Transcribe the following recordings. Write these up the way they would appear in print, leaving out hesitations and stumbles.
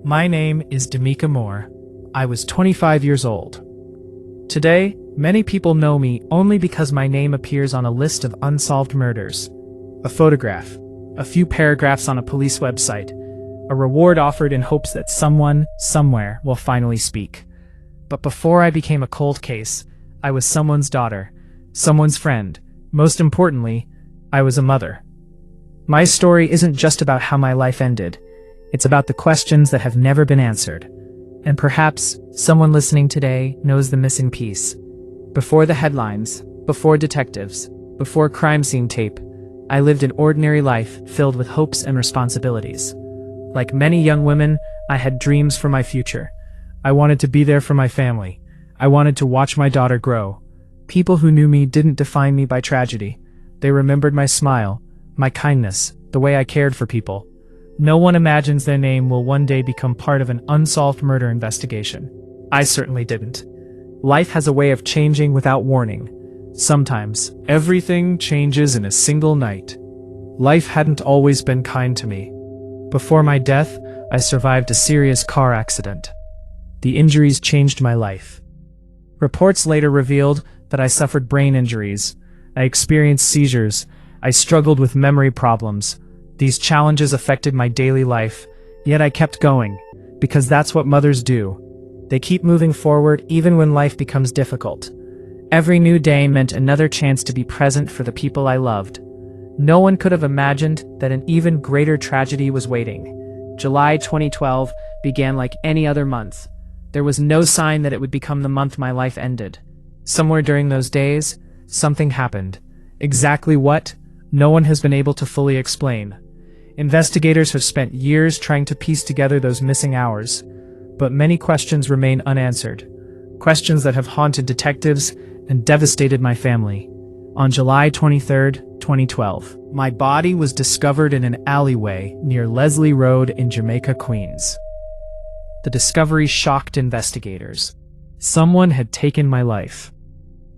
My name is Demika Moore. I was 25 years old. Today, many people know me only because my name appears on a list of unsolved murders. A photograph, a few paragraphs on a police website, a reward offered in hopes that someone, somewhere, will finally speak. But before I became a cold case, I was someone's daughter, someone's friend. Most importantly, I was a mother. My story isn't just about how my life ended. It's about the questions that have never been answered. And perhaps someone listening today knows the missing piece. Before the headlines, before detectives, before crime scene tape, I lived an ordinary life filled with hopes and responsibilities. Like many young women, I had dreams for my future. I wanted to be there for my family. I wanted to watch my daughter grow. People who knew me didn't define me by tragedy. They remembered my smile, my kindness, the way I cared for people. No one imagines their name will one day become part of an unsolved murder investigation. I certainly didn't. Life has a way of changing without warning. Sometimes, everything changes in a single night. Life hadn't always been kind to me. Before my death, I survived a serious car accident. The injuries changed my life. Reports later revealed that I suffered brain injuries. I experienced seizures. I struggled with memory problems. These challenges affected my daily life, yet I kept going, because that's what mothers do. They keep moving forward even when life becomes difficult. Every new day meant another chance to be present for the people I loved. No one could have imagined that an even greater tragedy was waiting. July 2012 began like any other month. There was no sign that it would become the month my life ended. Somewhere during those days, something happened. Exactly what? No one has been able to fully explain. Investigators have spent years trying to piece together those missing hours, but many questions remain unanswered. Questions that have haunted detectives and devastated my family. On July 23, 2012, my body was discovered in an alleyway near Leslie Road in Jamaica, Queens. The discovery shocked investigators. Someone had taken my life.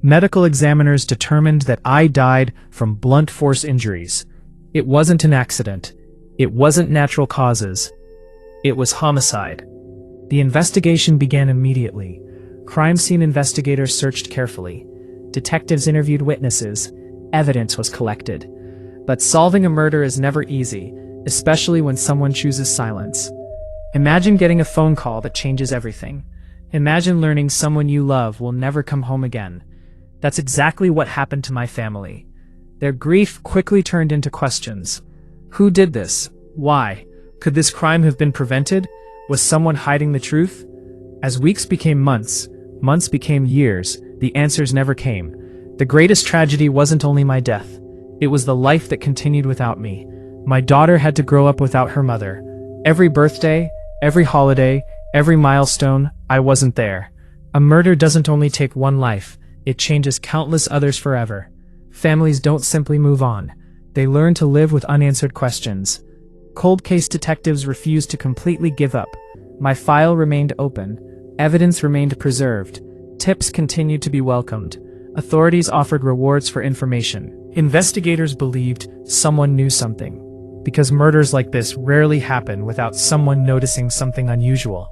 Medical examiners determined that I died from blunt force injuries. It wasn't an accident. It wasn't natural causes. It was homicide. The investigation began immediately. Crime scene investigators searched carefully. Detectives interviewed witnesses. Evidence was collected. But solving a murder is never easy, especially when someone chooses silence. Imagine getting a phone call that changes everything. Imagine learning someone you love will never come home again. That's exactly what happened to my family. Their grief quickly turned into questions. Who did this? Why? Could this crime have been prevented? Was someone hiding the truth? As weeks became months, months became years, the answers never came. The greatest tragedy wasn't only my death. It was the life that continued without me. My daughter had to grow up without her mother. Every birthday, every holiday, every milestone, I wasn't there. A murder doesn't only take one life, it changes countless others forever. Families don't simply move on. They learn to live with unanswered questions. Cold case detectives refused to completely give up. My file remained open. Evidence remained preserved. Tips continued to be welcomed. Authorities offered rewards for information. Investigators believed someone knew something, because murders like this rarely happen without someone noticing something unusual.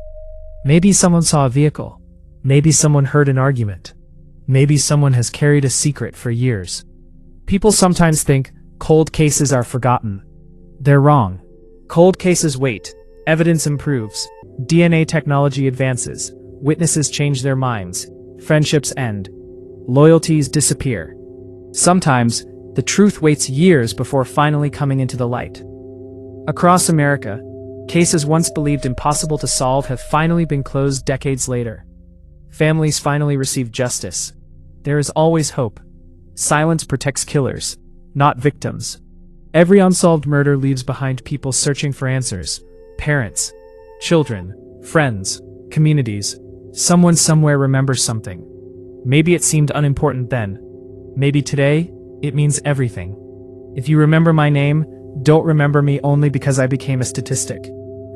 Maybe someone saw a vehicle. Maybe someone heard an argument. Maybe someone has carried a secret for years. People sometimes think cold cases are forgotten. They're wrong. Cold cases wait. Evidence improves. DNA technology advances. Witnesses change their minds. Friendships end. Loyalties disappear. Sometimes, the truth waits years before finally coming into the light. Across America, cases once believed impossible to solve have finally been closed decades later. Families finally receive justice. There is always hope. Silence protects killers, not victims. Every unsolved murder leaves behind people searching for answers. Parents, children, friends, communities. Someone somewhere remembers something. Maybe it seemed unimportant then. Maybe today, it means everything. If you remember my name, don't remember me only because I became a statistic.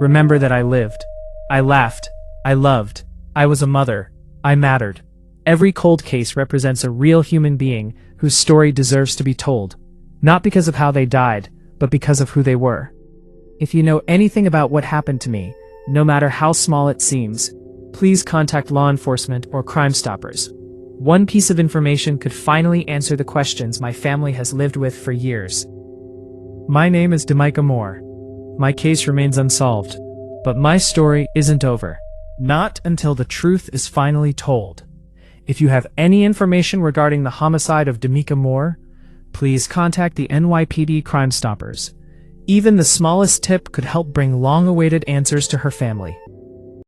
Remember that I lived. I laughed. I loved. I was a mother. I mattered. Every cold case represents a real human being whose story deserves to be told. Not because of how they died, but because of who they were. If you know anything about what happened to me, no matter how small it seems, please contact law enforcement or Crime Stoppers. One piece of information could finally answer the questions my family has lived with for years. My name is Demika Moore. My case remains unsolved, but my story isn't over. Not until the truth is finally told. If you have any information regarding the homicide of Demika Moore, please contact the NYPD Crime Stoppers. Even the smallest tip could help bring long-awaited answers to her family.